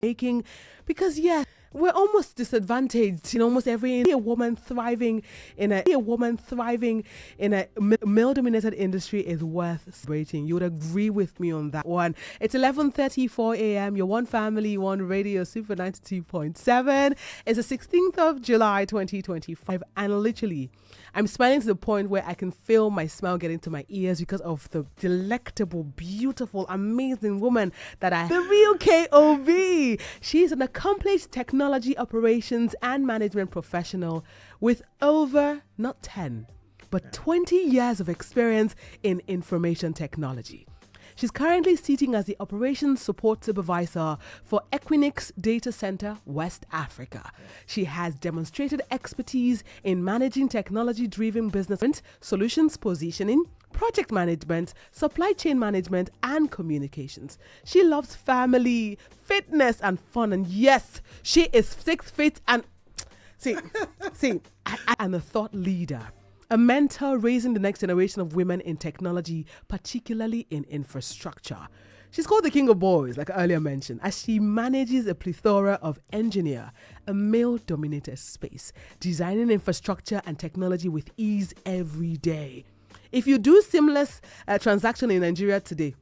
making, because we're almost disadvantaged in almost every a woman thriving in a male-dominated industry is worth celebrating. You would agree with me on that one. It's 11:34 a.m. Your One Family, One Radio, Super 92.7. It's the 16th of July, 2025, and literally, I'm smiling to the point where I can feel my smile getting to my ears because of the delectable, beautiful, amazing woman that the real KOB. She's an accomplished technology operations and management professional with over not 10, but 20 years of experience in information technology. She's currently sitting as the Operations Support Supervisor for Equinix Data Center, West Africa. She has demonstrated expertise in managing technology-driven business, solutions positioning, project management, supply chain management, and communications. She loves family, fitness, and fun. And yes, she is 6 feet and and a thought leader. A mentor raising the next generation of women in technology, particularly in infrastructure. She's called the King of Boys, like I earlier mentioned, as she manages a plethora of engineer, a male-dominated space, designing infrastructure and technology with ease every day. If you do seamless transaction in Nigeria today,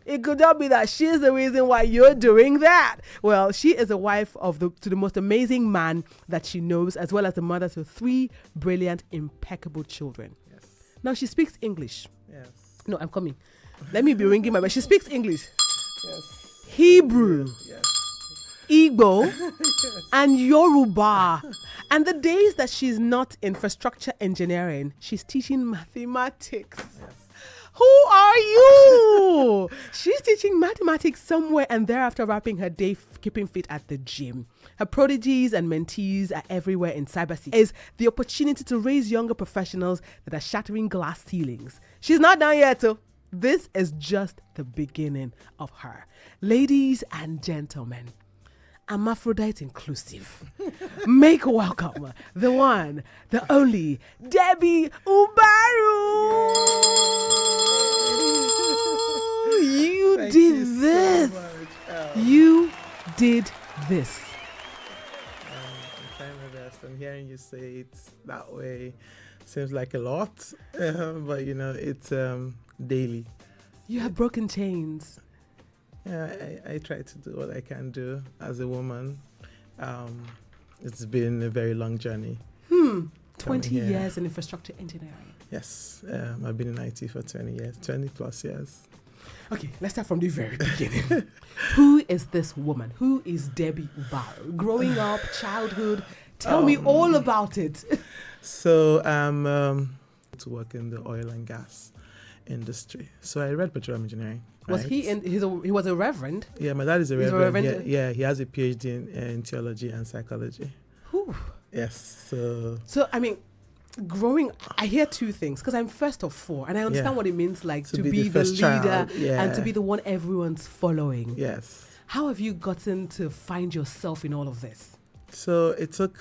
it could not be that she's the reason why you're doing that. Well, she is a wife to the most amazing man that she knows, as well as the mother to 3 brilliant, impeccable children. Yes. Now, she speaks English. Yes. No, I'm coming. Let me be ringing my bell. She speaks English. Yes. Hebrew. Yes. Igbo. Yes. And Yoruba. And the days that she's not infrastructure engineering, she's teaching mathematics. Yes. Who are you? She's teaching mathematics somewhere and thereafter wrapping her day keeping fit at the gym. Her prodigies and mentees are everywhere in cybersecurity. Is the opportunity to raise younger professionals that are shattering glass ceilings. She's not done yet, though. This is just the beginning of her. Ladies and gentlemen, Hermaphrodite inclusive. Make welcome the one, the only, Debbie Ubaru. You Thank did you this. So much. You did this. I'm trying my best. I'm hearing you say it that way. Seems like a lot, but it's daily. You have broken chains. Yeah, I try to do what I can do as a woman. It's been a very long journey. 20 years in infrastructure engineering. Yes, I've been in IT for 20 years, 20 plus years. Okay, let's start from the very beginning. Who is this woman? Who is Debbie Ubaru? Growing up, childhood, tell me all about it. So I'm to work in the oil and gas industry. So I read petroleum engineering. Was right? he was a reverend? Yeah, my dad is a He's a reverend. reverend? Yeah, he has a PhD in theology and psychology. Whew. Yes, So, I mean, I hear two things, because I'm first of 4, and I understand what it means like to be the first leader child, and to be the one everyone's following. Yes. How have you gotten to find yourself in all of this? So it took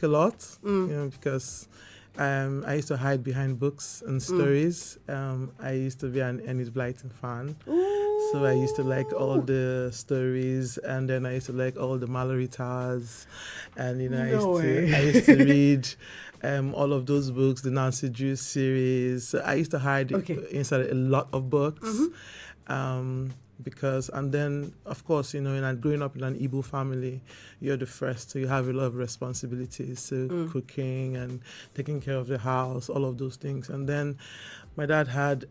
a lot, because I used to hide behind books and stories. I used to be an Ennis Blyton fan. Ooh. So I used to like all the stories, and then I used to like all the Mallory Towers, and I used to read all of those books, the Nancy Drew series. So I used to hide inside a lot of books. Because, and then, of course, growing up in an Igbo family, you're the first, so you have a lot of responsibilities, so cooking and taking care of the house, all of those things. And then my dad had,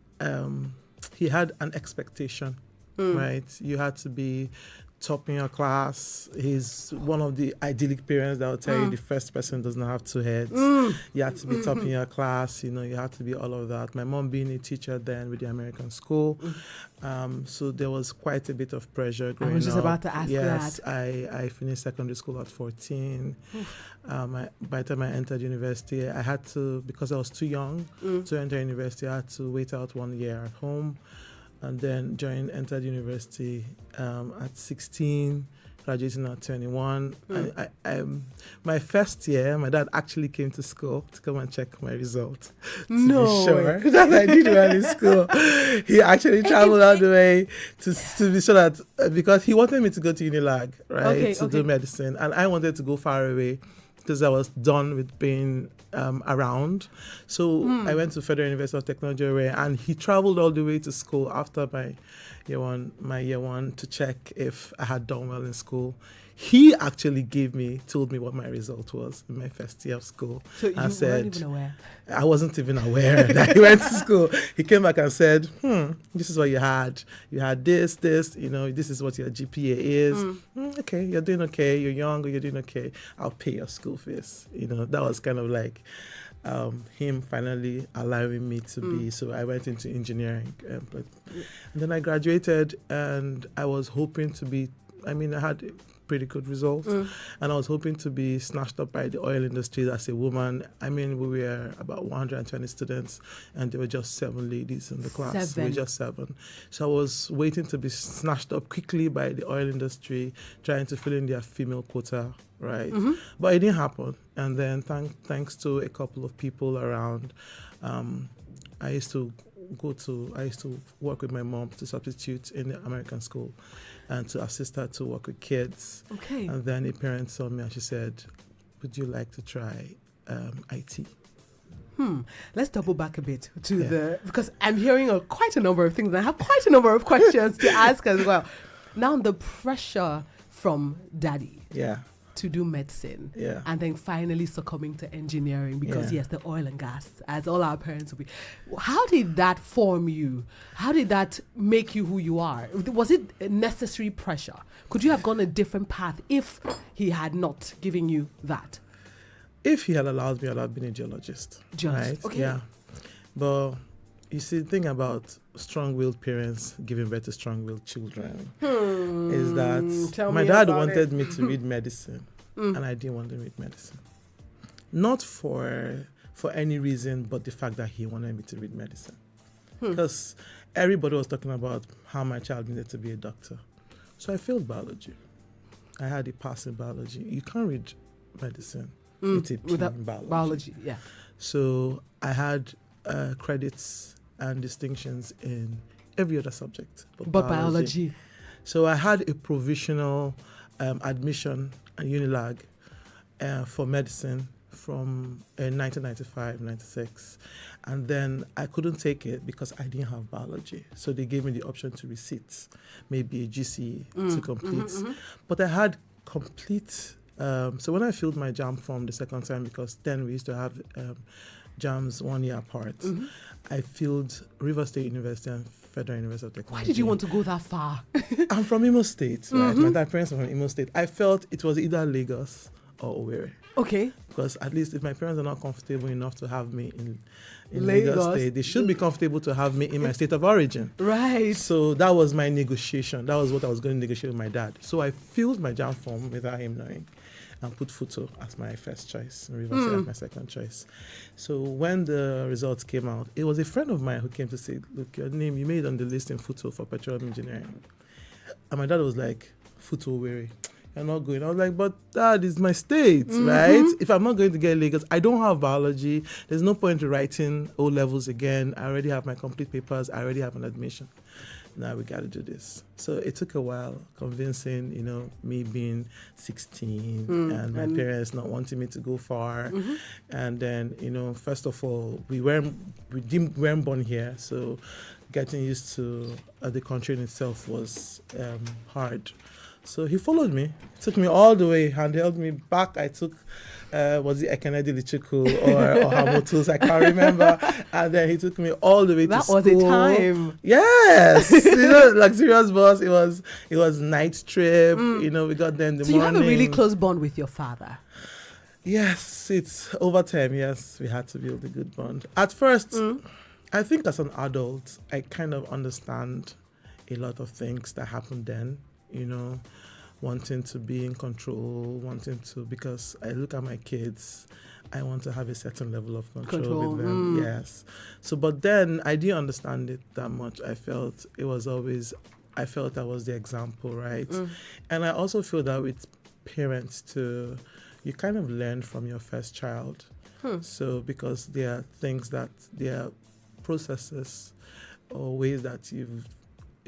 he had an expectation, right? You had to be top in your class. He's one of the idyllic parents that will tell you the first person does not have 2 heads. You had to be top in your class, you had to be all of that. My mom being a teacher then with the American school. So there was quite a bit of pressure growing up. I was just about to ask that. Yes, I finished secondary school at 14. By the time I entered university, I had to, because I was too young to enter university, I had to wait out 1 year at home. And then entered university at 16. graduating at 21. My first year, my dad actually came to school to come and check my result. No to be sure that I did well in school. He actually traveled all the way to be sure that, because he wanted me to go to Unilag, right, to do medicine. And I wanted to go far away because I was done with being around. So I went to Federal University of Technology, and he traveled all the way to school after my year one to check if I had done well in school. He actually told me what my result was in my first year of school. So you weren't even aware? I wasn't even aware that he went to school. He came back and said, this is what you had. You had this, this is what your GPA is. Okay, you're doing okay. You're young, you're doing okay. I'll pay your school fees. That was kind of like him finally allowing me to be. So I went into engineering. And then I graduated, and I was hoping to be, I had pretty good results, and I was hoping to be snatched up by the oil industry as a woman. We were about 120 students, and there were just 7 ladies in the class. We were just 7. So I was waiting to be snatched up quickly by the oil industry, trying to fill in their female quota, right? But it didn't happen. And then thanks to a couple of people around, I used to work with my mom to substitute in the American school and to assist her to work with kids. Okay. And then a parent saw me and she said, would you like to try IT? Let's double back a bit to because I'm hearing quite a number of things, and I have quite a number of questions to ask as well. Now, the pressure from daddy. Yeah. To do medicine, and then finally succumbing to engineering because yes, the oil and gas, as all our parents will be. How did that form you? How did that make you who you are? Was it a necessary pressure? Could you have gone a different path if he had not given you that? If he had allowed me, I'd have been a geologist. Right? Okay. Yeah. But you see, the thing about strong-willed parents giving birth to strong-willed children is that my dad wanted me to read medicine, and I didn't want to read medicine. Not for any reason, but the fact that he wanted me to read medicine. Because everybody was talking about how my child needed to be a doctor. So I failed biology. I had a pass in biology. You can't read medicine with a P in biology. Yeah. So I had credits and distinctions in every other subject but biology. So I had a provisional admission at Unilag for medicine from 1995, 96. And then I couldn't take it because I didn't have biology. So they gave me the option to resit, maybe a GCE to complete. But I had complete, so when I filled my JAM form the second time, because then we used to have JAMs 1 year apart, I filled River State University and Federal University of Technology. Why did you want to go that far? I'm from Imo State, right? My parents are from Imo State. I felt it was either Lagos or Owerri. Okay. Because at least if my parents are not comfortable enough to have me in Lagos State, they should be comfortable to have me in my state of origin. Right. So that was my negotiation. That was what I was going to negotiate with my dad. So I filled my JAM form without him knowing and put Futo as my first choice and River State as my second choice. So when the results came out, it was a friend of mine who came to say, look, your name, you made it on the list in Futo for petroleum engineering. And my dad was like, Futo Owerri, you're not going. I was like, but Dad, it's my state, right? If I'm not going to get Lagos, I don't have biology. There's no point in writing O levels again. I already have my complete papers. I already have an admission. Now we got to do this. So it took a while convincing, me being 16 and my parents not wanting me to go far. And then, first of all, we weren't born here. So getting used to the country in itself was hard. So he followed me, took me all the way and held me back. I took, was it Ekenedi Lichuku or Hamotus? I can't remember. And then he took me all the way to school. That was a time. Yes. Luxurious bus. It was night trip. We got there in the morning. So you have a really close bond with your father? Yes. It's over time. Yes. We had to build a good bond. At first, I think as an adult, I kind of understand a lot of things that happened then. Wanting to be in control, because I look at my kids, I want to have a certain level of control with them. Yes. So, but then I didn't understand it that much. I felt it was always I felt I was the example, right? And I also feel that with parents too, you kind of learn from your first child. So because there are there are processes or ways that you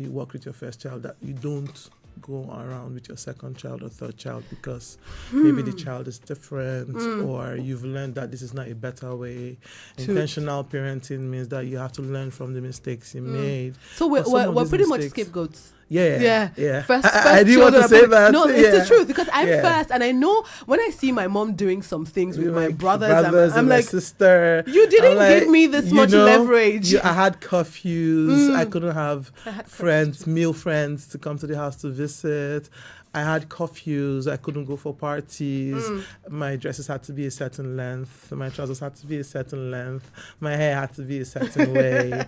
work with your first child that you don't go around with your second child or third child, because maybe the child is different, or you've learned that this is not a better way. Intentional parenting means that you have to learn from the mistakes you made. So we're pretty much scapegoats. Yeah. First I didn't want to say that. No, it's the truth, because I'm first, and I know when I see my mom doing some things with my brothers, I'm my like, sister. You didn't give me this much leverage. I had curfews. I couldn't have male friends to come to the house to visit. I had curfews. I couldn't go for parties. My dresses had to be a certain length. My trousers had to be a certain length. My hair had to be a certain way.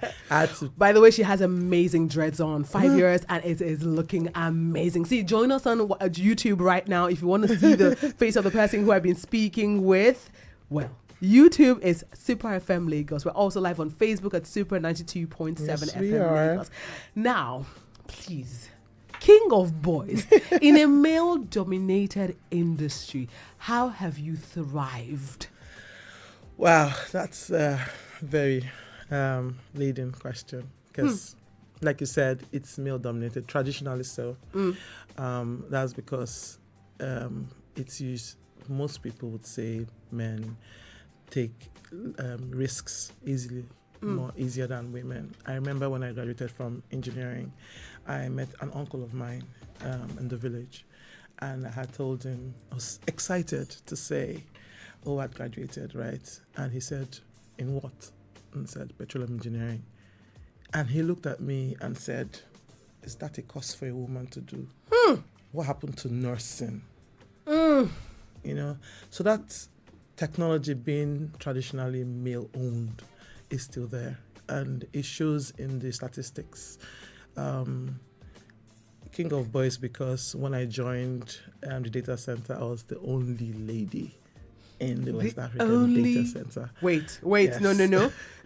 By the way, she has amazing dreads on. 5 years, and it is looking amazing. See, join us on YouTube right now if you want to see the face of the person who I've been speaking with. Well, YouTube is Super FM Lagos. We're also live on Facebook at Super 92.7 FM Lagos. Now, please, King of Boys, in a male-dominated industry, how have you thrived? Wow, that's a very leading question, because, like you said, it's male-dominated, traditionally so. That's because it's used. Most people would say men take risks easier than women. I remember when I graduated from engineering, I met an uncle of mine in the village, and I had told him, I was excited to say, oh, I'd graduated, right? And he said, in what? And I said, petroleum engineering. And he looked at me and said, is that a course for a woman to do? What happened to nursing? You know, so that technology being traditionally male-owned is still there, and it shows in the statistics. King of Boys, because when I joined the data center, I was the only lady in the West African data center. Wait, Yes.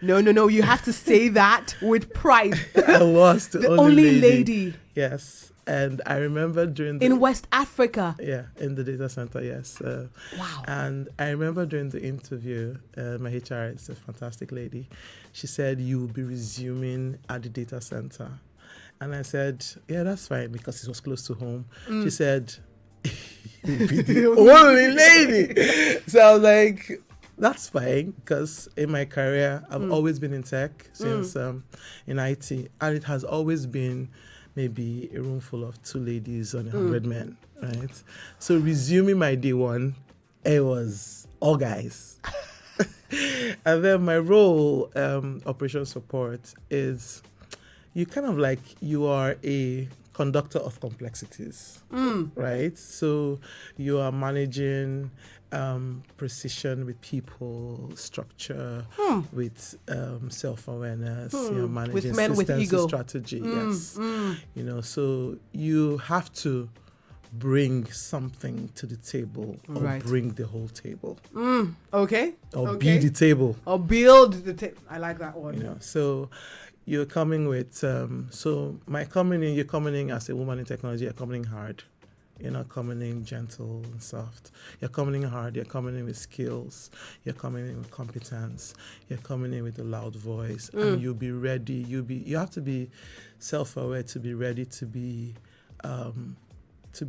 no. You have to say that with pride. I was the only lady. Yes. And I remember in West Africa. Yeah, in the data center, yes. Wow. And I remember during the interview, my HR is a fantastic lady. She said, you will be resuming at the data center. And I said, yeah, that's fine, because it was close to home. She said, you'll be the only lady. So I was like, that's fine, because in my career, I've always been in tech since in IT. And it has always been maybe a room full of 2 ladies and 100 men, right? So resuming my day one, it was all guys. And then my role, operation support, is you kind of like, you are a conductor of complexities, right? So you are managing precision with people, structure, with self-awareness, you're managing with men systems with ego. and strategy, yes. You know, so you have to bring something to the table, or bring the whole table. Okay. Or be the table. Or build the table. I like that one. You know, so you're coming with, so you're coming in as a woman in technology, you're coming in hard. You're not coming in gentle and soft. You're coming in hard. You're coming in with skills. You're coming in with competence. You're coming in with a loud voice. And you'll be ready. You have to be self-aware to be ready to be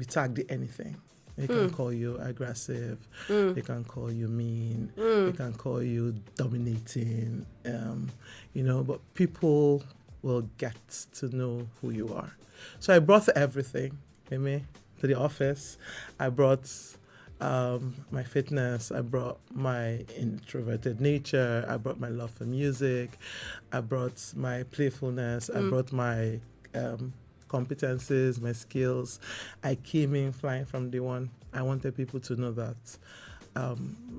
tagged anything. They can call you aggressive. They can call you mean. They can call you dominating. You know, but people will get to know who you are. So I brought everything, to the office. I brought my fitness. I brought my introverted nature. I brought my love for music. I brought my playfulness. I brought my competencies, my skills. I came in flying from day one. I wanted people to know that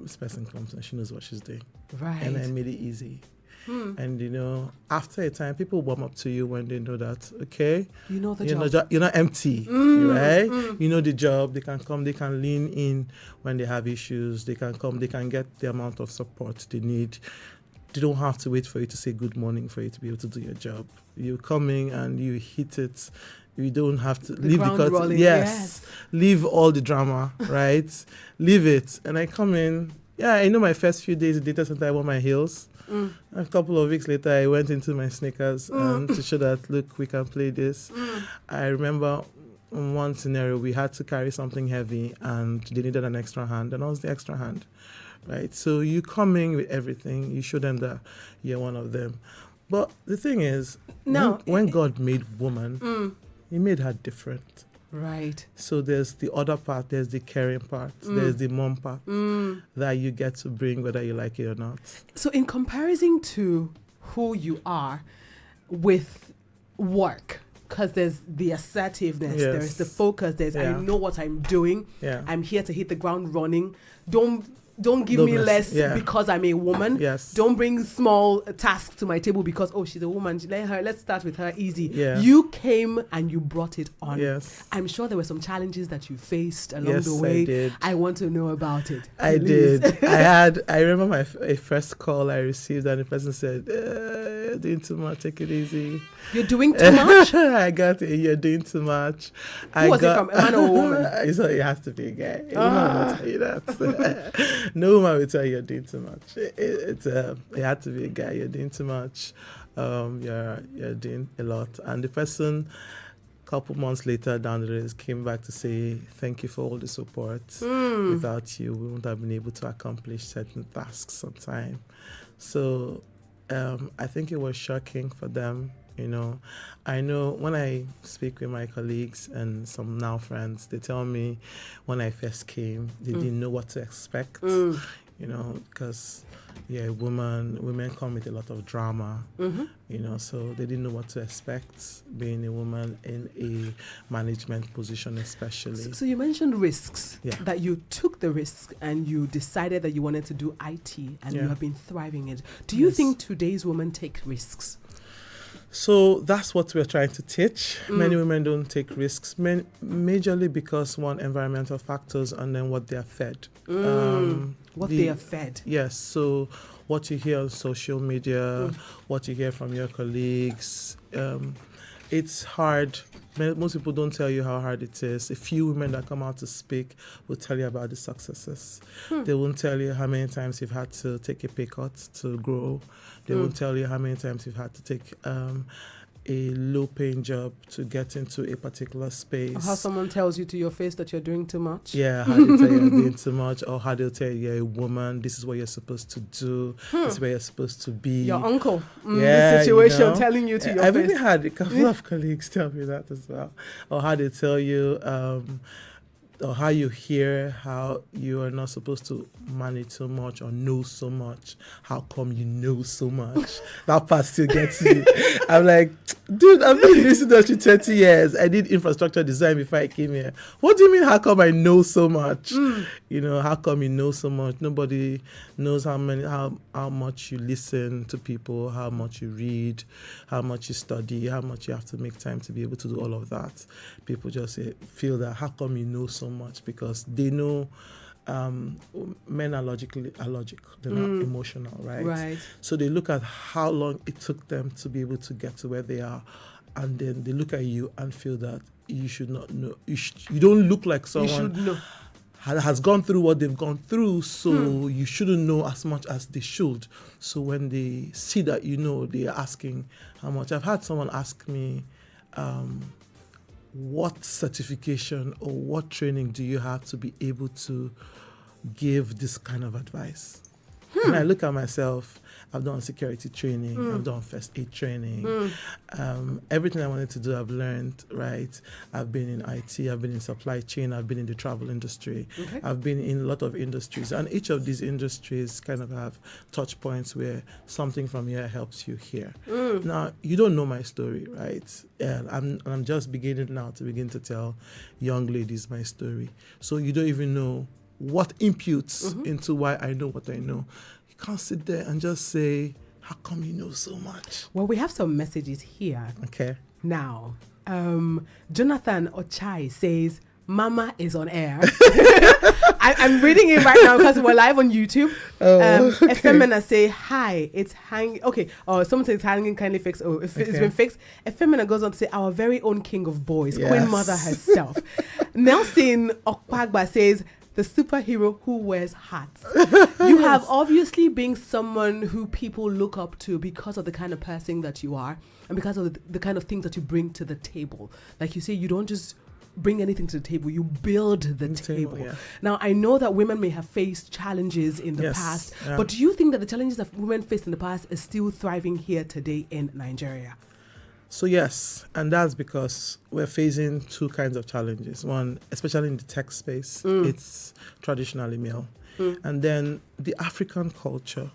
this person comes and she knows what she's doing. Right. And I made it easy. And, you know, after a time, people warm up to you when they know that, okay, you know the job. You're not empty, right? You know the job. They can come, they can lean in when they have issues. They can come, they can get the amount of support they need. They don't have to wait for you to say good morning for you to be able to do your job. You come in and you hit it, You don't have to The leave ground because rolling, yes, leave all the drama, right? Leave it. And I come in. Yeah, I know my first few days in data center, I wore my heels. A couple of weeks later, I went into my sneakers to show that, look, we can play this. I remember in one scenario, we had to carry something heavy and they needed an extra hand, and I was the extra hand, right? So you come in with everything, you show them that you're one of them. But the thing is, when God made woman, he made her different. Right. So there's the other part, there's the caring part, there's the mom part that you get to bring whether you like it or not. So in comparison to who you are with work, because there's the assertiveness, Yes. there's the focus, there's I know what I'm doing, I'm here to hit the ground running. Don't give me less because I'm a woman. Yes. Don't bring small tasks to my table because, she's a woman. Let's start with her easy. Yeah. You came and you brought it on. Yes. I'm sure there were some challenges that you faced along the way. I did. I want to know about it. I Please. did. I remember my first call I received, and the person said, "You're doing too much. Take it easy." You're doing too much? I got it. You're doing too much. Who was it from, a man or a woman? So it has to be a guy. A woman will tell you that. No woman will tell you you're doing too much. It had to be a guy. You're doing too much. You're doing a lot. And the person, a couple months later down the road, came back to say, thank you for all the support. Without you, we wouldn't have been able to accomplish certain tasks on time. So I think it was shocking for them. I know when I speak with my colleagues and some now friends, they tell me when I first came, they didn't know what to expect, because you're a woman, women come with a lot of drama, so they didn't know what to expect being a woman in a management position especially. So you mentioned risks, Yeah. that you took the risk and you decided that you wanted to do IT and you have been thriving in it. Do you think today's women take risks? So that's what we're trying to teach. Many women don't take risks, majorly because environmental factors and then what they are fed. They are fed. Yes. So what you hear on social media, what you hear from your colleagues, it's hard. Most people don't tell you how hard it is. A few women that come out to speak will tell you about the successes. They won't tell you how many times you've had to take a pay cut to grow. They won't tell you how many times you've had to take a low-paying job to get into a particular space. Or how someone tells you to your face that you're doing too much. Yeah, how they tell you you're doing too much, or how they'll tell you you're a woman, this is what you're supposed to do, this is where you're supposed to be. Your uncle, this situation telling you to your face. I've even had a couple of colleagues tell me that as well. Or how they tell you, or how you hear how you are not supposed to manage so much or know so much. How come you know so much? That part still gets me. I'm like, dude, I've been in this industry 20 years. I did infrastructure design before I came here. What do you mean, how come I know so much? How come you know so much? Nobody knows how much you listen to people, how much you read, how much you study, how much you have to make time to be able to do all of that. People just feel that, how come you know so much? Because they know men are logical, they're not emotional, right? So they look at how long it took them to be able to get to where they are, and then they look at you and feel that you should not know. You don't look like someone has gone through what they've gone through, so you shouldn't know as much as they should. So when they see that they are asking how much. I've had someone ask me, what certification or what training do you have to be able to give this kind of advice? And I look at myself, I've done security training, I've done first aid training. Everything I wanted to do, I've learned, right? I've been in IT, I've been in supply chain, I've been in the travel industry. I've been in a lot of industries. And each of these industries kind of have touch points where something from here helps you here. Now, you don't know my story, right? And I'm just beginning now to tell young ladies my story. So you don't even know what imputes into why I know what I know. You can't sit there and just say, how come you know so much? Well, we have some messages here. Okay. Now, Jonathan Ochai says, Mama is on air. I'm reading it right now because we're live on YouTube. Okay. Effemina say, hi, it's hanging. Okay. Oh, someone says it's hanging, kindly fix. Oh, if it's been fixed. Effemina goes on to say, our very own king of boys, Queen Mother herself. Nelson Okpagba says, the superhero who wears hats. You have obviously been someone who people look up to because of the kind of person that you are and because of the kind of things that you bring to the table. Like you say, you don't just bring anything to the table, you build the table. Yeah. Now, I know that women may have faced challenges in the past, but do you think that the challenges that women faced in the past is still thriving here today in Nigeria? So yes, and that's because we're facing two kinds of challenges. One, especially in the tech space, it's traditionally male. And then the African culture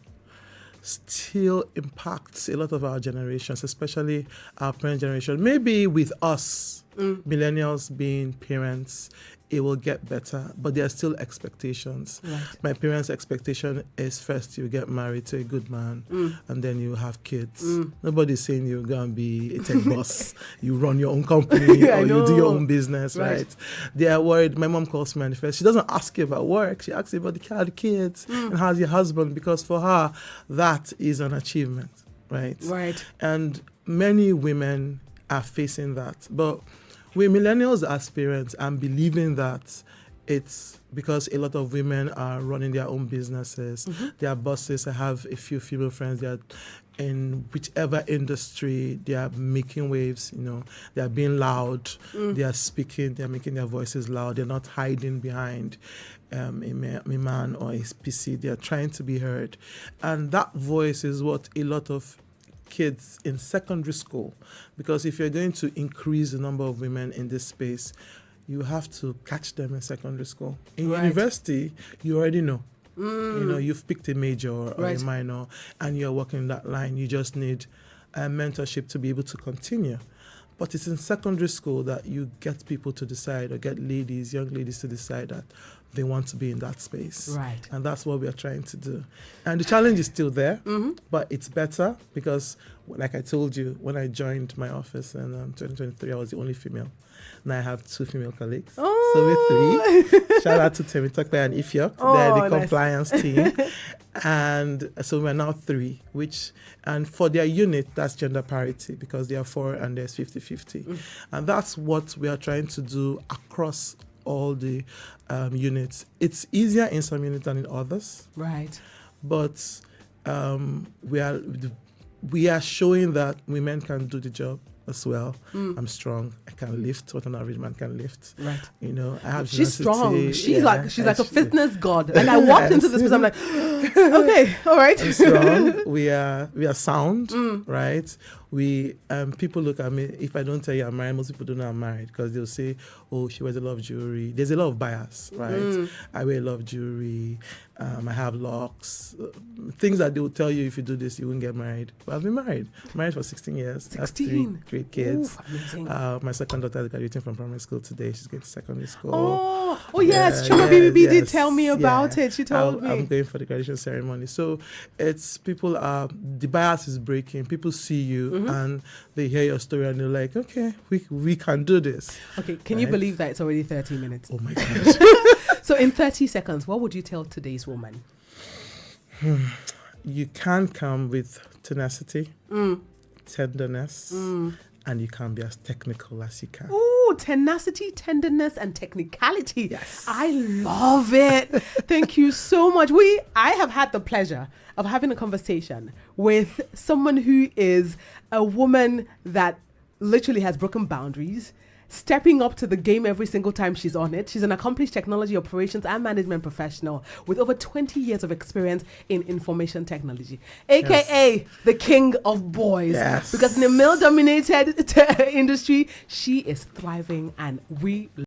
still impacts a lot of our generations, especially our parent generation. Maybe with us, millennials being parents, it will get better, but there are still expectations. Right. My parents' expectation is first you get married to a good man and then you have kids. Nobody's saying you're going to be a tech boss. You run your own company or you do your own business, right? They are worried. My mom calls me on the first. She doesn't ask you about work. She asks you about the kids and how's your husband, because for her, that is an achievement, right? Right. And many women are facing that. But we millennials as parents, I'm believing that it's because a lot of women are running their own businesses. They are bosses. I have a few female friends. They are in whichever industry, they are making waves, they are being loud, they are speaking, they are making their voices loud. They're not hiding behind a man or a PC. They are trying to be heard. And that voice is what a lot of kids in secondary school, because if you're going to increase the number of women in this space, you have to catch them in secondary school. In university, you already know. You've picked a major or a minor and you're working that line. You just need mentorship to be able to continue. But it's in secondary school that you get people to decide, or get young ladies to decide that they want to be in that space. Right. And that's what we are trying to do. And the challenge is still there, but it's better because, like I told you, when I joined my office in 2023, I was the only female. Now I have 2 female colleagues. Oh. So we're 3. Shout out to Temitope and Ifyok. They're the compliance team. And so we're now 3, and for their unit, that's gender parity because they are 4 and there's 50-50. And that's what we are trying to do across all the units. It's easier in some units than in others. Right. But we are showing that women can do the job as well. I'm strong. I can lift what an average man can lift. Right. I have She's strong. She's yeah, like a fitness god. And I walked into this place, I'm like, okay, all right. I'm strong. We are sound, right? People look at me. If I don't tell you I'm married, most people don't know I'm married because they'll say, "Oh, she wears a lot of jewelry." There's a lot of bias, right? I wear a lot of jewelry. I have locks. Things that they will tell you if you do this, you won't get married. But I've been married for 16 years. 16. I have 3 great kids. Ooh, my second daughter is graduating from primary school today. She's going to secondary school. Oh yes, Chuma BBB did tell me about it. She told me. I'm going for the graduation ceremony. So it's the bias is breaking. People see you and they hear your story and they're like, okay, we can do this. Okay, can you believe that it's already 30 minutes? Oh my God. So in 30 seconds, what would you tell today's woman? You can come with tenacity, tenderness, and you can be as technical as you can. Ooh, tenacity, tenderness, and technicality. Yes. I love it. Thank you so much. I have had the pleasure of having a conversation with someone who is a woman that literally has broken boundaries, stepping up to the game every single time she's on it. She's an accomplished technology operations and management professional with over 20 years of experience in information technology, aka the king of boys. Yes. Because in a male-dominated industry, she is thriving, and we